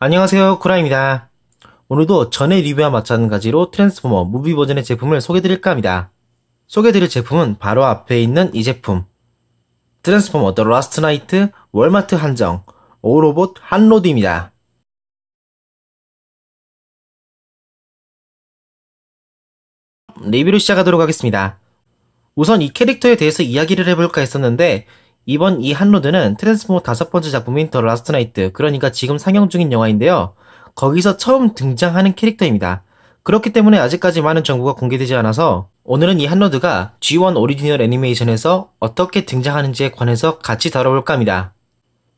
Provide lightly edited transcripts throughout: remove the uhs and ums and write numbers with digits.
안녕하세요, 쿠라입니다. 오늘도 전에 리뷰와 마찬가지로 트랜스포머 무비 버전의 제품을 소개해드릴까 합니다. 소개해드릴 제품은 바로 앞에 있는 이 제품, 트랜스포머 더 라스트 나이트 월마트 한정 오로봇 한로드입니다. 리뷰를 시작하도록 하겠습니다. 우선 이 캐릭터에 대해서 이야기를 해볼까 했었는데, 이번 이 한로드는 트랜스포머 5번째 작품인 더 라스트 나이트, 그러니까 지금 상영 중인 영화인데요. 거기서 처음 등장하는 캐릭터입니다. 그렇기 때문에 아직까지 많은 정보가 공개되지 않아서 오늘은 이 한로드가 G1 오리지널 애니메이션에서 어떻게 등장하는지에 관해서 같이 다뤄볼까 합니다.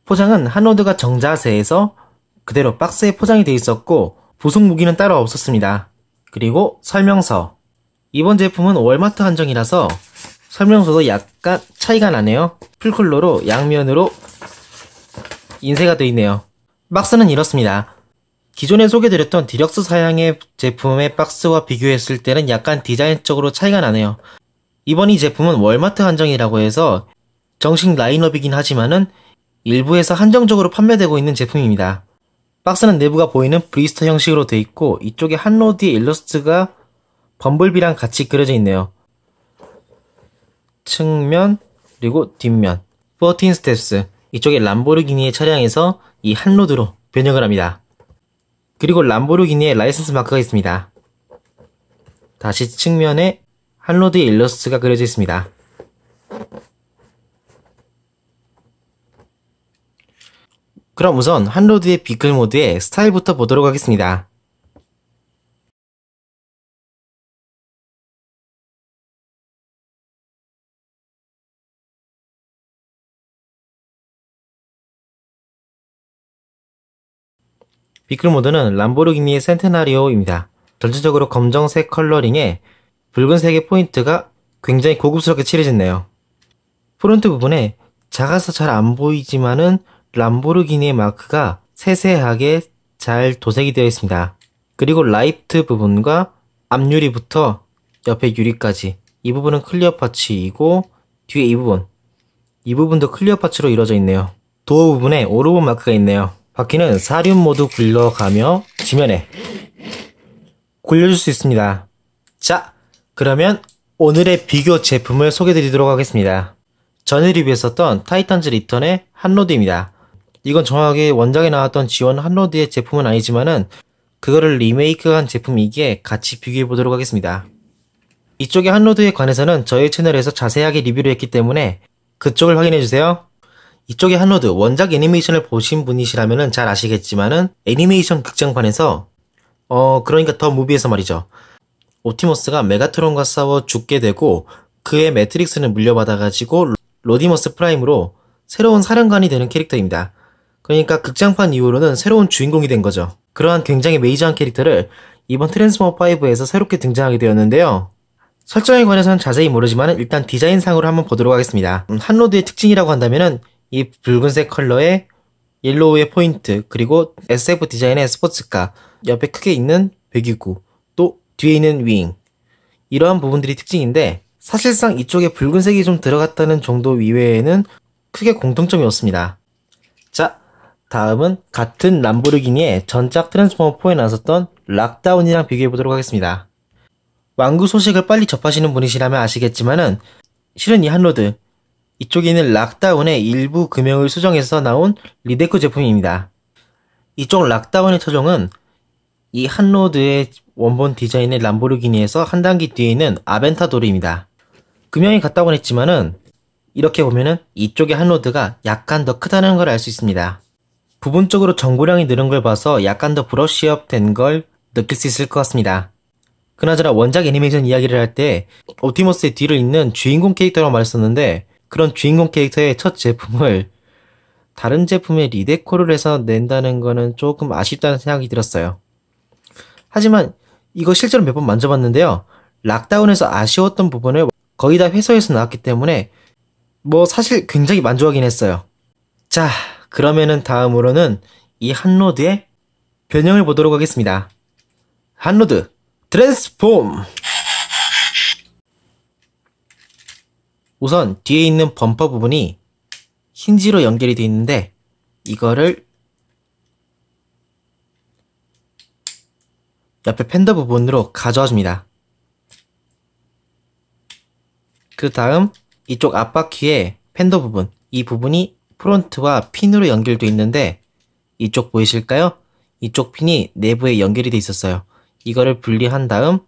포장은 한로드가 정자세에서 그대로 박스에 포장이 되어 있었고 부속 무기는 따로 없었습니다. 그리고 설명서. 이번 제품은 월마트 한정이라서 설명서도 약간 차이가 나네요. 풀컬러로 양면으로 인쇄가 되어 있네요. 박스는 이렇습니다. 기존에 소개드렸던 디럭스 사양의 제품의 박스와 비교했을 때는 약간 디자인적으로 차이가 나네요. 이번 이 제품은 월마트 한정이라고 해서 정식 라인업이긴 하지만은 일부에서 한정적으로 판매되고 있는 제품입니다. 박스는 내부가 보이는 브리스터 형식으로 되어 있고 이쪽에 한로드의 일러스트가 범블비랑 같이 그려져 있네요. 측면 그리고 뒷면 14 스텝스, 이쪽에 람보르기니의 차량에서 이 한로드로 변형을 합니다. 그리고 람보르기니의 라이선스 마크가 있습니다. 다시 측면에 한로드의 일러스트가 그려져 있습니다. 그럼 우선 한로드의 비클 모드의 스타일부터 보도록 하겠습니다. 비클 모드는 람보르기니의 센테나리오입니다. 전체적으로 검정색 컬러링에 붉은색의 포인트가 굉장히 고급스럽게 칠해졌네요. 프론트 부분에 작아서 잘 안 보이지만은 람보르기니의 마크가 세세하게 잘 도색이 되어 있습니다. 그리고 라이트 부분과 앞유리부터 옆에 유리까지 이 부분은 클리어 파츠이고 뒤에 이 부분도 클리어 파츠로 이루어져 있네요. 도어 부분에 오르본 마크가 있네요. 바퀴는 사륜 모두 굴러가며 지면에 굴려줄 수 있습니다. 자, 그러면 오늘의 비교 제품을 소개해드리도록 하겠습니다. 전에 리뷰했었던 타이탄즈 리턴의 한로드입니다. 이건 정확하게 원작에 나왔던 G1 한로드의 제품은 아니지만은 그거를 리메이크한 제품이기에 같이 비교해보도록 하겠습니다. 이쪽의 한로드에 관해서는 저희 채널에서 자세하게 리뷰를 했기 때문에 그쪽을 확인해주세요. 이쪽의 한로드 원작 애니메이션을 보신 분이시라면 잘 아시겠지만은 애니메이션 극장판에서 그러니까 더 무비에서 말이죠. 옵티머스가 메가트론과 싸워 죽게 되고 그의 매트릭스를 물려받아가지고 로디머스 프라임으로 새로운 사령관이 되는 캐릭터입니다. 그러니까 극장판 이후로는 새로운 주인공이 된 거죠. 그러한 굉장히 메이저한 캐릭터를 이번 트랜스포머 5에서 새롭게 등장하게 되었는데요. 설정에 관해서는 자세히 모르지만 일단 디자인상으로 한번 보도록 하겠습니다. 한로드의 특징이라고 한다면은 이 붉은색 컬러의 옐로우의 포인트, 그리고 SF 디자인의 스포츠카, 옆에 크게 있는 배기구, 또 뒤에 있는 윙, 이러한 부분들이 특징인데 사실상 이쪽에 붉은색이 좀 들어갔다는 정도 이외에는 크게 공통점이 없습니다. 자, 다음은 같은 람보르기니의 전작 트랜스포머 4에 나왔었던 락다운이랑 비교해보도록 하겠습니다. 완구 소식을 빨리 접하시는 분이시라면 아시겠지만은 실은 이 한로드 이쪽에 있는 락다운의 일부 금형을 수정해서 나온 리데코 제품입니다. 이쪽 락다운의 차종은 이 한로드의 원본 디자인의 람보르기니에서 한 단계 뒤에 있는 아벤타도르입니다. 금형이 같다고는 했지만은 이렇게 보면은 이쪽의 한로드가 약간 더 크다는 걸 알 수 있습니다. 부분적으로 정보량이 늘은 걸 봐서 약간 더 브러쉬업 된 걸 느낄 수 있을 것 같습니다. 그나저나 원작 애니메이션 이야기를 할 때 옵티머스의 뒤를 잇는 주인공 캐릭터라고 말했었는데 그런 주인공 캐릭터의 첫 제품을 다른 제품에 리데코를 해서 낸다는 거는 조금 아쉽다는 생각이 들었어요. 하지만 이거 실제로 몇 번 만져봤는데요. 락다운에서 아쉬웠던 부분을 거의 다 회수해서 나왔기 때문에 사실 굉장히 만족하긴 했어요. 자, 그러면은 다음으로는 이 한로드의 변형을 보도록 하겠습니다. 한로드 트랜스폼! 우선 뒤에 있는 범퍼 부분이 힌지로 연결이 되어 있는데 이거를 옆에 팬더 부분으로 가져와 줍니다. 그 다음 이쪽 앞바퀴의 팬더 부분, 이 부분이 프론트와 핀으로 연결되어 있는데 이쪽 보이실까요? 이쪽 핀이 내부에 연결이 되어 있었어요. 이거를 분리한 다음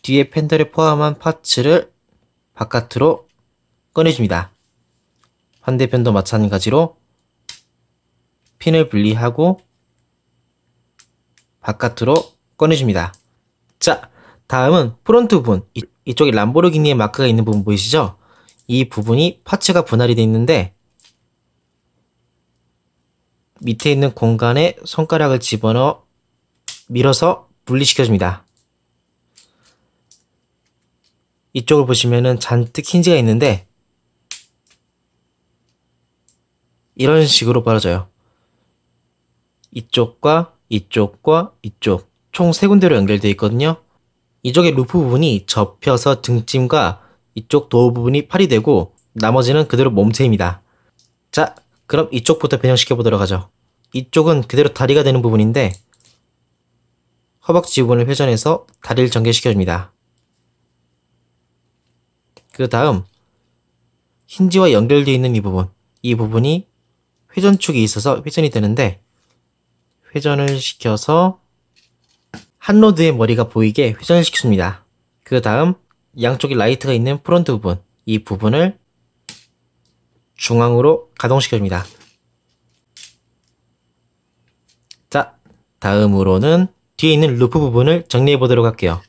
뒤에 팬더를 포함한 파츠를 바깥으로 꺼내줍니다. 반대편도 마찬가지로 핀을 분리하고 바깥으로 꺼내줍니다. 자, 다음은 프론트 부분. 이쪽에 람보르기니의 마크가 있는 부분 보이시죠? 이 부분이 파츠가 분할이 되어 있는데 밑에 있는 공간에 손가락을 집어넣어 밀어서 분리시켜줍니다. 이쪽을 보시면은 잔뜩 힌지가 있는데 이런 식으로 벌어져요. 이쪽과 이쪽과 이쪽 총 3군데로 연결되어 있거든요. 이쪽의 루프 부분이 접혀서 등짐과 이쪽 도어 부분이 팔이 되고 나머지는 그대로 몸체입니다. 자, 그럼 이쪽부터 변형시켜 보도록 하죠. 이쪽은 그대로 다리가 되는 부분인데 허벅지 부분을 회전해서 다리를 전개시켜 줍니다. 그 다음 힌지와 연결되어 있는 이 부분이 회전축이 있어서 회전이 되는데 회전을 시켜서 한 로드의 머리가 보이게 회전을 시켜줍니다. 그 다음 양쪽에 라이트가 있는 프론트 부분, 이 부분을 중앙으로 가동시켜줍니다. 자, 다음으로는 뒤에 있는 루프 부분을 정리해 보도록 할게요.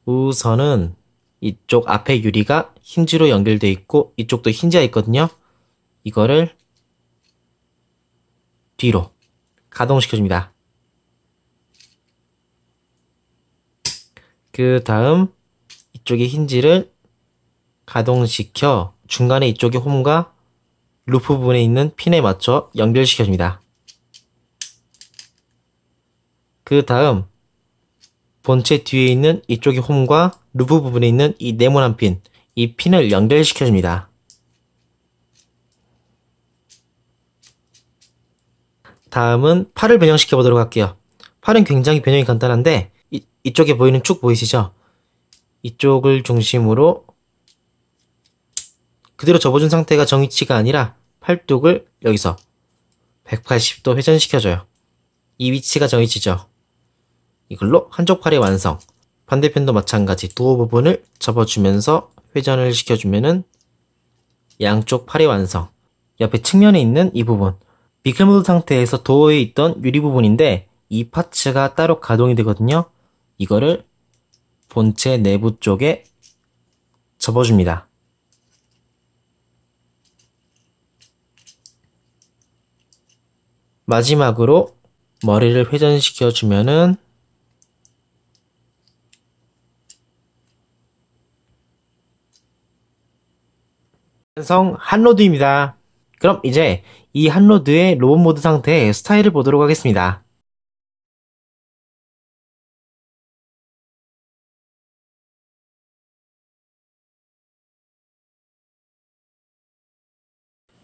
우선은 이쪽 앞에 유리가 힌지로 연결되어 있고 이쪽도 힌지가 있거든요. 이거를 뒤로 가동시켜줍니다. 그 다음 이쪽의 힌지를 가동시켜 중간에 이쪽의 홈과 루프 부분에 있는 핀에 맞춰 연결시켜줍니다. 그 다음 본체 뒤에 있는 이쪽의 홈과 루프 부분에 있는 이 네모난 핀, 이 핀을 연결시켜줍니다. 다음은 팔을 변형시켜 보도록 할게요. 팔은 굉장히 변형이 간단한데 이쪽에 보이는 축 보이시죠? 이쪽을 중심으로 그대로 접어준 상태가 정위치가 아니라 팔뚝을 여기서 180도 회전시켜줘요. 이 위치가 정위치죠. 이걸로 한쪽 팔의 완성. 반대편도 마찬가지 도어 부분을 접어주면서 회전을 시켜주면은 양쪽 팔의 완성. 옆에 측면에 있는 이 부분. 비클모드 상태에서 도어에 있던 유리 부분인데 이 파츠가 따로 가동이 되거든요. 이거를 본체 내부 쪽에 접어줍니다. 마지막으로 머리를 회전시켜 주면은 완성 한로드입니다. 그럼 이제 이 한로드의 로봇 모드 상태의 스타일을 보도록 하겠습니다.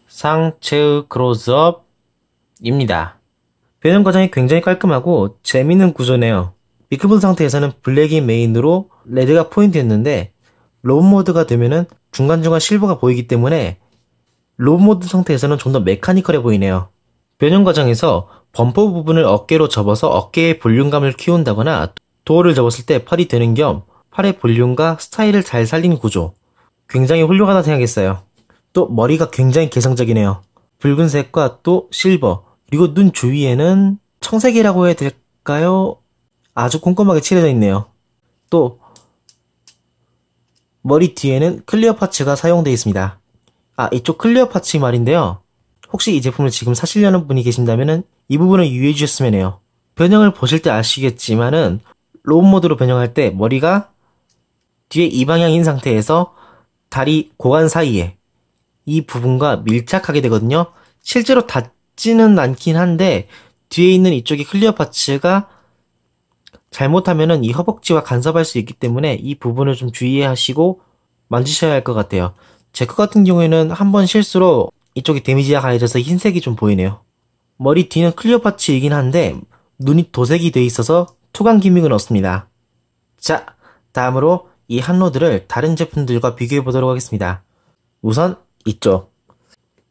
상체의 크로즈업입니다. 변형 과정이 굉장히 깔끔하고 재밌는 구조네요. 비클보드 상태에서는 블랙이 메인으로 레드가 포인트였는데 로봇 모드가 되면은 중간중간 실버가 보이기 때문에 로봇 모드 상태에서는 좀 더 메카니컬해 보이네요. 변형 과정에서 범퍼 부분을 어깨로 접어서 어깨의 볼륨감을 키운다거나 도어를 접었을 때 팔이 되는 겸 팔의 볼륨과 스타일을 잘 살린 구조. 굉장히 훌륭하다 생각했어요. 또 머리가 굉장히 개성적이네요. 붉은색과 또 실버, 그리고 눈 주위에는 청색이라고 해야 될까요? 아주 꼼꼼하게 칠해져 있네요. 또 머리 뒤에는 클리어 파츠가 사용되어 있습니다. 이쪽 클리어 파츠 말인데요. 혹시 이 제품을 지금 사시려는 분이 계신다면 이 부분을 유의해 주셨으면 해요. 변형을 보실 때 아시겠지만은 로봇 모드로 변형할 때 머리가 뒤에 이 방향인 상태에서 다리 고관 사이에 이 부분과 밀착하게 되거든요. 실제로 닿지는 않긴 한데 뒤에 있는 이쪽의 클리어 파츠가 잘못하면은 이 허벅지와 간섭할 수 있기 때문에 이 부분을 좀 주의하시고 만지셔야 할 것 같아요. 제 것 같은 경우에는 한번 실수로 이쪽에 데미지가 가해져서 흰색이 좀 보이네요. 머리 뒤는 클리어 파츠이긴 한데 눈이 도색이 되어 있어서 투광 기믹은 없습니다. 자, 다음으로 이 한로드를 다른 제품들과 비교해 보도록 하겠습니다. 우선 이쪽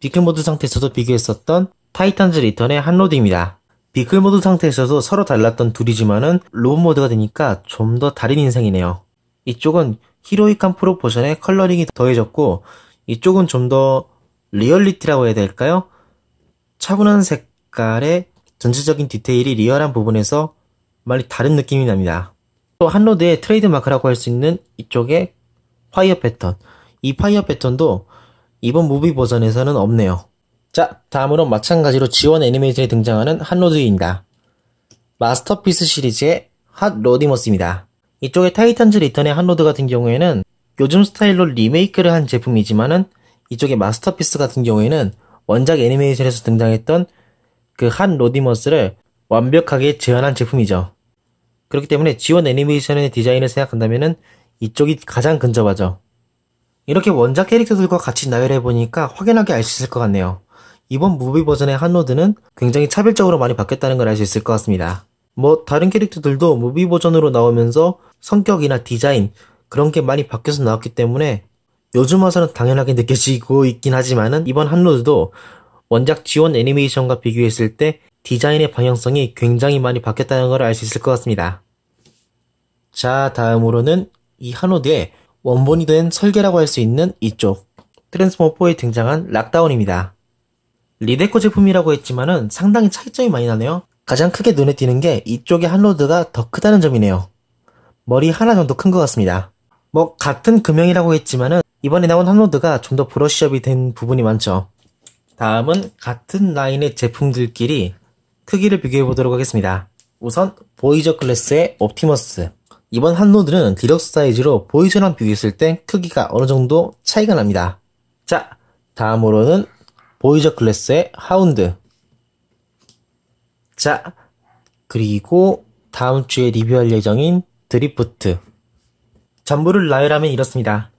비클 모드 상태에서도 비교했었던 타이탄즈 리턴의 한로드입니다. 비클 모드 상태에서도 서로 달랐던 둘이지만은 로봇 모드가 되니까 좀 더 다른 인상이네요. 이쪽은 히로이칸 프로 버전의 컬러링이 더해졌고 이쪽은 좀 더 리얼리티라고 해야 될까요? 차분한 색깔의 전체적인 디테일이 리얼한 부분에서 많이 다른 느낌이 납니다. 또 한로드의 트레이드 마크라고 할 수 있는 이쪽의 파이어 패턴, 이 파이어 패턴도 이번 무비 버전에서는 없네요. 자, 다음으로 마찬가지로 지원 애니메이션에 등장하는 한로드입니다. 마스터피스 시리즈의 핫 로디머스입니다. 이쪽의 타이탄즈 리턴의 한로드 같은 경우에는 요즘 스타일로 리메이크를 한 제품이지만은 이쪽의 마스터피스 같은 경우에는 원작 애니메이션에서 등장했던 그 핫 로디머스를 완벽하게 재현한 제품이죠. 그렇기 때문에 지원 애니메이션의 디자인을 생각한다면은 이쪽이 가장 근접하죠. 이렇게 원작 캐릭터들과 같이 나열해보니까 확연하게 알 수 있을 것 같네요. 이번 무비 버전의 한로드는 굉장히 차별적으로 많이 바뀌었다는 걸 알 수 있을 것 같습니다. 뭐 다른 캐릭터들도 무비 버전으로 나오면서 성격이나 디자인 그런 게 많이 바뀌어서 나왔기 때문에 요즘 와서는 당연하게 느껴지고 있긴 하지만은 이번 한로드도 원작 지원 애니메이션과 비교했을 때 디자인의 방향성이 굉장히 많이 바뀌었다는 걸 알 수 있을 것 같습니다. 자, 다음으로는 이 한로드의 원본이 된 설계라고 할 수 있는 이쪽 트랜스포머 4에 등장한 락다운입니다. 리데코 제품이라고 했지만은 상당히 차이점이 많이 나네요. 가장 크게 눈에 띄는 게 이쪽의 한로드가 더 크다는 점이네요. 머리 하나 정도 큰 것 같습니다. 뭐 같은 금형이라고 했지만은 이번에 나온 한로드가 좀 더 브러쉬업이 된 부분이 많죠. 다음은 같은 라인의 제품들끼리 크기를 비교해 보도록 하겠습니다. 우선 보이저 클래스의 옵티머스. 이번 한로드는 디럭스 사이즈로 보이저랑 비교했을 때 크기가 어느 정도 차이가 납니다. 자, 다음으로는 보이저 클래스의 하운드. 자, 그리고 다음 주에 리뷰할 예정인 드리프트. 전부를 나열하면 이렇습니다.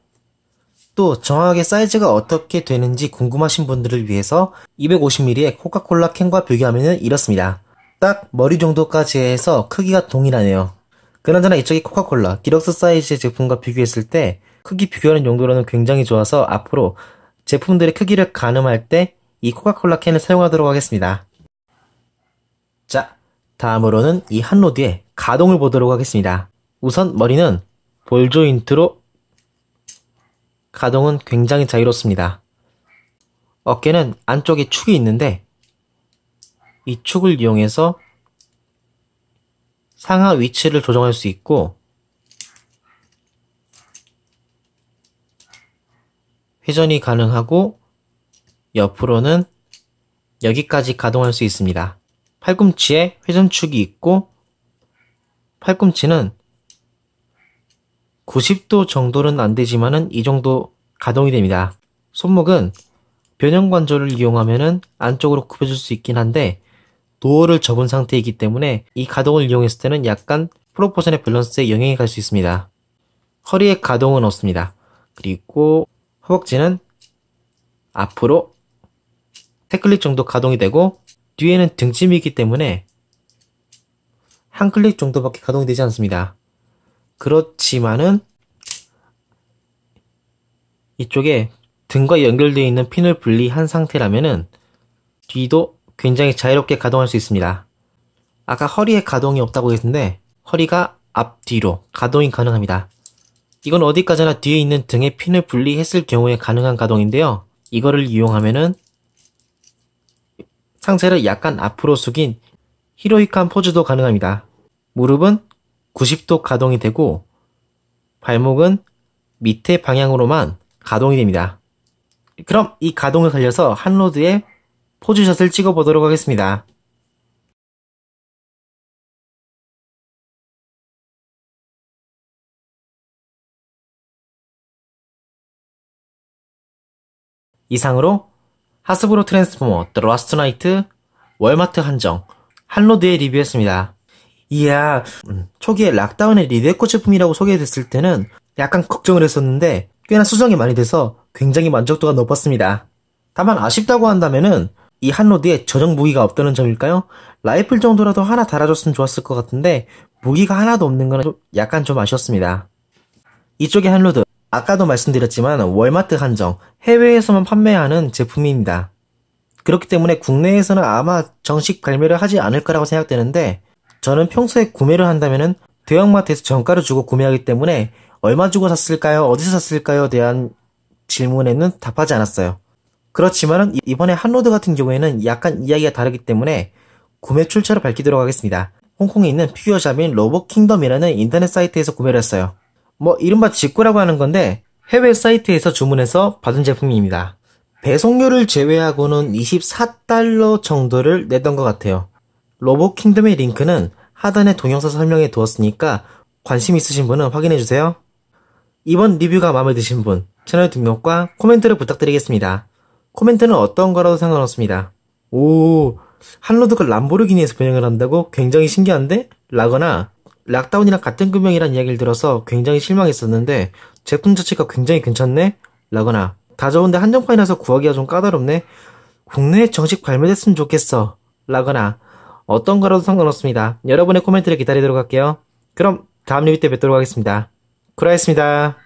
또 정확하게 사이즈가 어떻게 되는지 궁금하신 분들을 위해서 250ml의 코카콜라 캔과 비교하면 이렇습니다. 딱 머리 정도까지 해서 크기가 동일하네요. 그나저나 이쪽이 코카콜라 디럭스 사이즈의 제품과 비교했을 때 크기 비교하는 용도로는 굉장히 좋아서 앞으로 제품들의 크기를 가늠할 때 이 코카콜라 캔을 사용하도록 하겠습니다. 자, 다음으로는 이 한로드의 가동을 보도록 하겠습니다. 우선 머리는 볼 조인트로 가동은 굉장히 자유롭습니다. 어깨는 안쪽에 축이 있는데 이 축을 이용해서 상하 위치를 조정할 수 있고 회전이 가능하고 옆으로는 여기까지 가동할 수 있습니다. 팔꿈치에 회전축이 있고 팔꿈치는 90도 정도는 안되지만은 이 정도 가동이 됩니다. 손목은 변형관절을 이용하면은 안쪽으로 굽혀줄 수 있긴 한데 도어를 접은 상태이기 때문에 이 가동을 이용했을 때는 약간 프로포션의 밸런스에 영향이 갈 수 있습니다. 허리의 가동은 없습니다. 그리고 허벅지는 앞으로 3클릭 정도 가동이 되고 뒤에는 등짐이 있기 때문에 한 클릭 정도밖에 가동이 되지 않습니다. 그렇지만은 이쪽에 등과 연결되어 있는 핀을 분리한 상태라면은 뒤도 굉장히 자유롭게 가동할 수 있습니다. 아까 허리에 가동이 없다고 했는데 허리가 앞뒤로 가동이 가능합니다. 이건 어디까지나 뒤에 있는 등의 핀을 분리했을 경우에 가능한 가동인데요. 이거를 이용하면은 상체를 약간 앞으로 숙인 히로이칸 포즈도 가능합니다. 무릎은 90도 가동이 되고 발목은 밑에 방향으로만 가동이 됩니다. 그럼 이 가동을 살려서 한로드의 포즈샷을 찍어보도록 하겠습니다. 이상으로 하스브로 트랜스포머 The Last Night 월마트 한정 한로드의 리뷰였습니다. 이야, 초기에 락다운의 리데코 제품이라고 소개됐을 때는 약간 걱정을 했었는데 꽤나 수정이 많이 돼서 굉장히 만족도가 높았습니다. 다만 아쉽다고 한다면은 이 한로드에 저정 무기가 없다는 점일까요? 라이플 정도라도 하나 달아줬으면 좋았을 것 같은데 무기가 하나도 없는 건 약간 좀 아쉬웠습니다. 이쪽의 한로드, 아까도 말씀드렸지만 월마트 한정, 해외에서만 판매하는 제품입니다. 그렇기 때문에 국내에서는 아마 정식 발매를 하지 않을 거라고 생각되는데 저는 평소에 구매를 한다면은 대형마트에서 정가를 주고 구매하기 때문에 얼마 주고 샀을까요? 어디서 샀을까요? 대한 질문에는 답하지 않았어요. 그렇지만은 이번에 한로드 같은 경우에는 약간 이야기가 다르기 때문에 구매 출처를 밝히도록 하겠습니다. 홍콩에 있는 피규어샵인 로봇킹덤이라는 인터넷 사이트에서 구매를 했어요. 뭐 이른바 직구라고 하는 건데 해외 사이트에서 주문해서 받은 제품입니다. 배송료를 제외하고는 24달러 정도를 냈던 것 같아요. 로봇킹덤의 링크는 하단에 동영상 설명에 두었으니까 관심 있으신 분은 확인해주세요. 이번 리뷰가 마음에 드신 분 채널 등록과 코멘트를 부탁드리겠습니다. 코멘트는 어떤 거라도 상관없습니다. 오, 한로드가 람보르기니에서 변형을 한다고? 굉장히 신기한데? 라거나 락다운이랑 같은 금형이란 이야기를 들어서 굉장히 실망했었는데 제품 자체가 굉장히 괜찮네? 라거나 다 좋은데 한정판이라서 구하기가 좀 까다롭네? 국내에 정식 발매됐으면 좋겠어. 라거나 어떤 거라도 상관없습니다. 여러분의 코멘트를 기다리도록 할게요. 그럼 다음 리뷰 때 뵙도록 하겠습니다. 쿠라였습니다.